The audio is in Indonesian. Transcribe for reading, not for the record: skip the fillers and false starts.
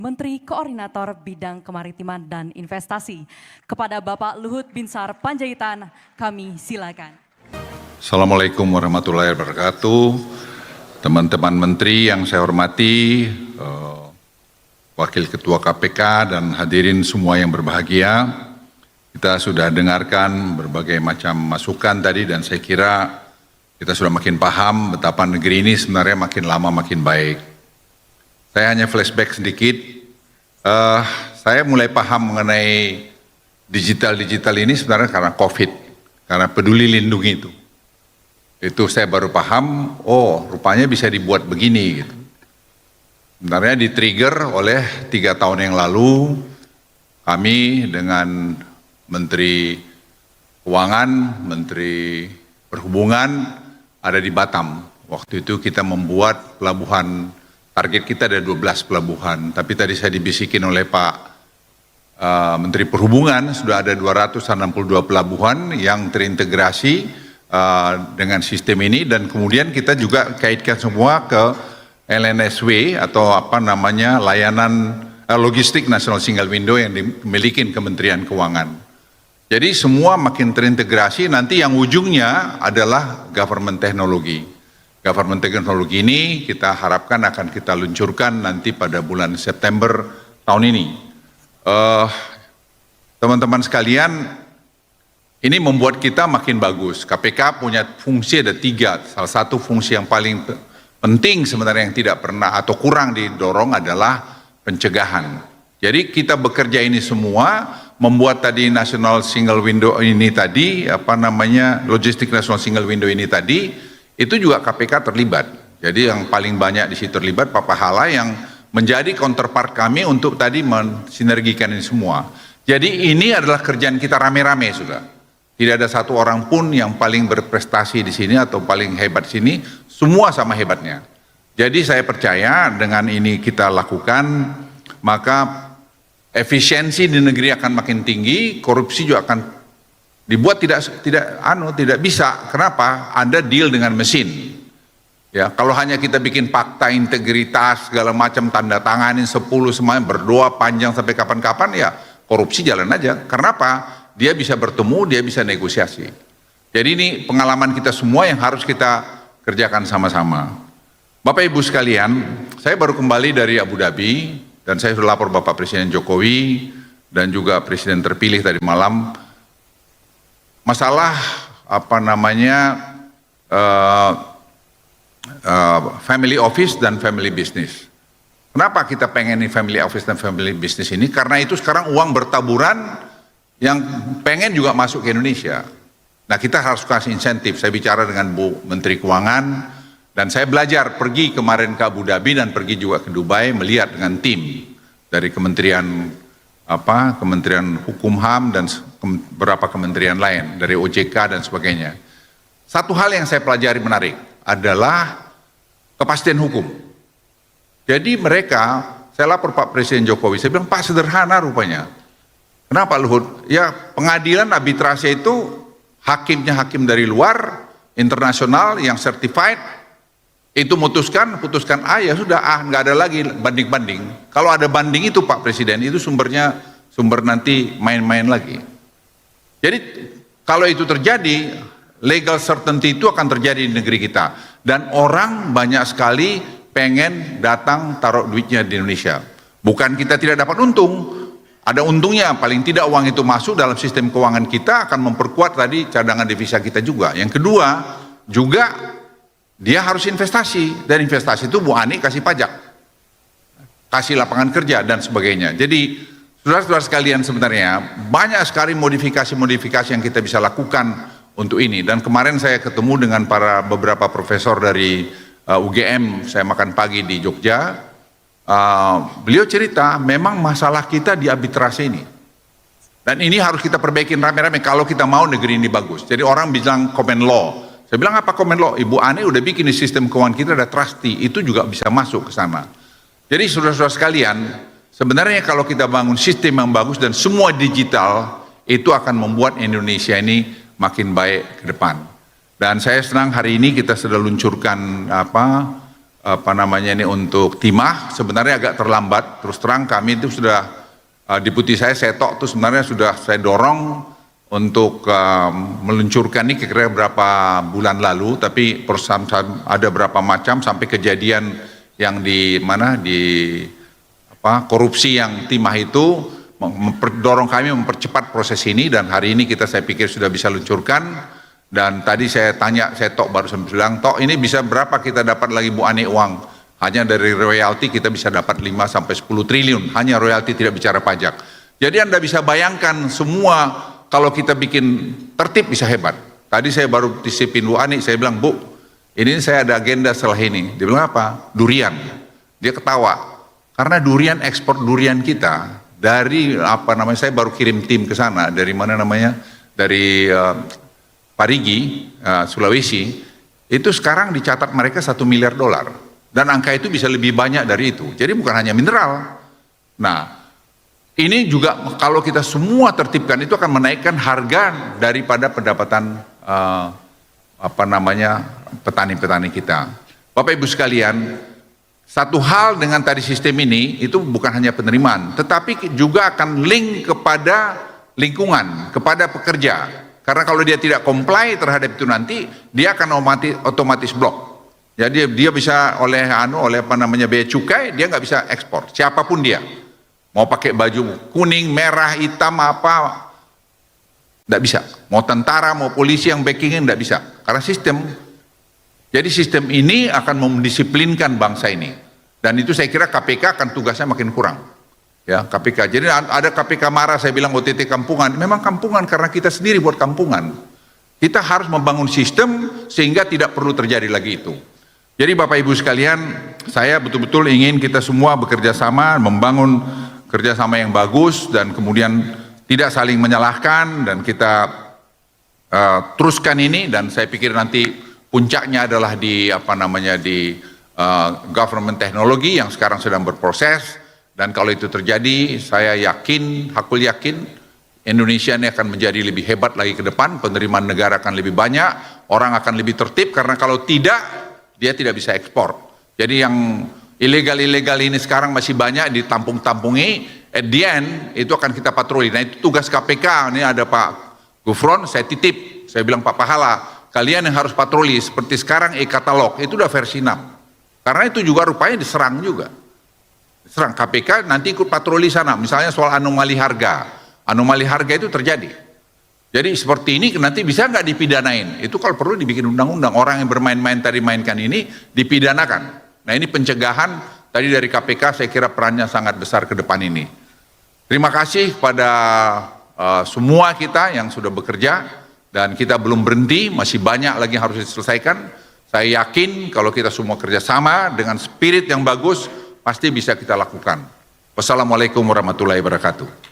Menteri Koordinator Bidang Kemaritiman dan Investasi. Kepada Bapak Luhut Binsar Panjaitan, kami silakan. Assalamualaikum warahmatullahi wabarakatuh. Teman-teman menteri yang saya hormati, Wakil Ketua KPK dan hadirin semua yang berbahagia. Kita sudah dengarkan berbagai macam masukan tadi dan saya kira kita sudah makin paham betapa negeri ini sebenarnya makin lama makin baik. Saya hanya flashback sedikit, saya mulai paham mengenai digital ini sebenarnya karena COVID, karena peduli lindungi itu. Itu saya baru paham, oh rupanya bisa dibuat begini gitu. Sebenarnya di-trigger oleh 3 tahun yang lalu, kami dengan Menteri Keuangan, Menteri Perhubungan ada di Batam. Waktu itu kita membuat pelabuhan. Target kita ada 12 pelabuhan, tapi tadi saya dibisikin oleh Pak Menteri Perhubungan sudah ada 262 pelabuhan yang terintegrasi dengan sistem ini dan kemudian kita juga kaitkan semua ke LNSW atau apa namanya layanan logistik National Single Window yang dimiliki Kementerian Keuangan. Jadi semua makin terintegrasi, nanti yang ujungnya adalah government teknologi. Government teknologi ini kita harapkan akan kita luncurkan nanti pada bulan September tahun ini. Teman-teman sekalian, ini membuat kita makin bagus. KPK punya fungsi ada 3. Salah satu fungsi yang paling penting sebenarnya yang tidak pernah atau kurang didorong adalah pencegahan. Jadi kita bekerja ini semua membuat tadi National Single Window ini tadi, apa namanya Logistik National Single Window ini tadi, itu juga KPK terlibat. Jadi yang paling banyak di situ terlibat Pak Pahala yang menjadi counterpart kami untuk tadi mensinergikan ini semua. Jadi ini adalah kerjaan kita rame-rame sudah. Tidak ada satu orang pun yang paling berprestasi di sini atau paling hebat di sini, semua sama hebatnya. Jadi saya percaya dengan ini kita lakukan, maka efisiensi di negeri akan makin tinggi, korupsi juga akan dibuat tidak bisa. Kenapa? Ada deal dengan mesin. Ya, kalau hanya kita bikin fakta integritas segala macam tanda tanganin 10 semuanya berdoa panjang sampai kapan-kapan ya korupsi jalan aja. Kenapa? Dia bisa bertemu, dia bisa negosiasi. Jadi ini pengalaman kita semua yang harus kita kerjakan sama-sama. Bapak Ibu sekalian, saya baru kembali dari Abu Dhabi dan saya sudah lapor Bapak Presiden Jokowi dan juga Presiden terpilih tadi malam. Masalah apa namanya family office dan family business. Kenapa kita pengen family office dan family business ini? Karena itu sekarang uang bertaburan yang pengen juga masuk ke Indonesia. Nah kita harus kasih insentif. Saya bicara dengan Bu Menteri Keuangan dan saya belajar pergi kemarin ke Abu Dhabi dan pergi juga ke Dubai melihat dengan tim dari Kementerian Hukum HAM dan beberapa kementerian lain dari OJK dan sebagainya. Satu hal yang saya pelajari menarik adalah kepastian hukum. Jadi mereka, saya lapor Pak Presiden Jokowi, saya bilang Pak sederhana rupanya. Kenapa Luhut? Ya pengadilan arbitrase itu hakimnya hakim dari luar, internasional yang certified, itu putuskan A ya sudah nggak ada lagi banding-banding. Kalau ada banding itu Pak Presiden itu sumber nanti main-main lagi. Jadi kalau itu terjadi legal certainty itu akan terjadi di negeri kita dan orang banyak sekali pengen datang taruh duitnya di Indonesia. Bukan kita tidak dapat untung, ada untungnya paling tidak uang itu masuk dalam sistem keuangan kita akan memperkuat tadi cadangan devisa kita juga. Yang kedua juga dia harus investasi, dan investasi itu Bu Ani kasih pajak, kasih lapangan kerja dan sebagainya. Jadi saudara-saudara sekalian sebenarnya banyak sekali modifikasi yang kita bisa lakukan untuk ini. Dan kemarin saya ketemu dengan beberapa profesor dari UGM, saya makan pagi di Jogja, beliau cerita memang masalah kita di arbitrase ini. Dan ini harus kita perbaikin rame-rame kalau kita mau negeri ini bagus. Jadi orang bilang common law. Saya bilang apa common law? Ibu Ani udah bikin di sistem keuangan kita ada trustee, itu juga bisa masuk ke sana. Jadi saudara-saudara sekalian, sebenarnya kalau kita bangun sistem yang bagus dan semua digital, itu akan membuat Indonesia ini makin baik ke depan. Dan saya senang hari ini kita sudah luncurkan apa namanya ini untuk timah sebenarnya agak terlambat. Terus terang kami itu sudah deputi saya Seto itu sebenarnya sudah saya dorong untuk meluncurkan ini kira-kira berapa bulan lalu, tapi ada berapa macam sampai kejadian yang di mana di korupsi yang timah itu mendorong kami mempercepat proses ini, dan hari ini saya pikir sudah bisa luncurkan. Dan tadi saya tanya, saya baru bilang, ini bisa berapa kita dapat lagi Bu Ani uang? Hanya dari royalti kita bisa dapat 5 sampai 10 triliun, hanya royalti, tidak bicara pajak. Jadi Anda bisa bayangkan semua, kalau kita bikin tertib bisa hebat. Tadi saya baru disipin Bu Ani, saya bilang, Bu, ini saya ada agenda setelah ini. Dia bilang apa? Durian. Dia ketawa. Karena durian, ekspor durian kita, dari saya baru kirim tim ke sana, dari mana namanya, dari Parigi, Sulawesi, itu sekarang dicatat mereka $1 miliar, dan angka itu bisa lebih banyak dari itu. Jadi bukan hanya mineral. Nah, ini juga kalau kita semua tertibkan itu akan menaikkan harga daripada pendapatan petani-petani kita. Bapak Ibu sekalian, satu hal dengan tadi sistem ini itu bukan hanya penerimaan, tetapi juga akan link kepada lingkungan, kepada pekerja. Karena kalau dia tidak comply terhadap itu nanti, dia akan otomatis blok. Jadi dia bisa oleh bea cukai, dia nggak bisa ekspor. Siapapun dia, mau pakai baju kuning, merah, hitam apa, nggak bisa. Mau tentara, mau polisi yang backingnya nggak bisa. Karena sistem. Jadi sistem ini akan mendisiplinkan bangsa ini. Dan itu saya kira KPK akan tugasnya makin kurang. Ya, KPK. Jadi ada KPK marah, saya bilang OTT kampungan. Memang kampungan karena kita sendiri buat kampungan. Kita harus membangun sistem sehingga tidak perlu terjadi lagi itu. Jadi Bapak Ibu sekalian, saya betul-betul ingin kita semua bekerja sama, membangun kerjasama yang bagus, dan kemudian tidak saling menyalahkan, dan kita teruskan ini. Dan saya pikir nanti puncaknya adalah di government teknologi yang sekarang sedang berproses. Dan kalau itu terjadi, saya yakin, hakul yakin, Indonesia ini akan menjadi lebih hebat lagi ke depan, penerimaan negara akan lebih banyak, orang akan lebih tertib, karena kalau tidak, dia tidak bisa ekspor. Jadi yang ilegal-ilegal ini sekarang masih banyak ditampung-tampungi, at the end, itu akan kita patroli. Nah itu tugas KPK, ini ada Pak Gufron, saya titip, saya bilang Pak Pahala, kalian yang harus patroli, seperti sekarang e-katalog, itu udah versi 6. Karena itu juga rupanya diserang juga. Serang KPK nanti ikut patroli sana, misalnya soal anomali harga itu terjadi. Jadi seperti ini nanti bisa nggak dipidanain? Itu kalau perlu dibikin undang-undang, orang yang bermain-main tadi mainkan ini dipidanakan. Nah ini pencegahan tadi dari KPK, saya kira perannya sangat besar ke depan ini. Terima kasih kepada semua kita yang sudah bekerja, dan kita belum berhenti, masih banyak lagi yang harus diselesaikan. Saya yakin kalau kita semua kerjasama dengan spirit yang bagus, pasti bisa kita lakukan. Wassalamualaikum warahmatullahi wabarakatuh.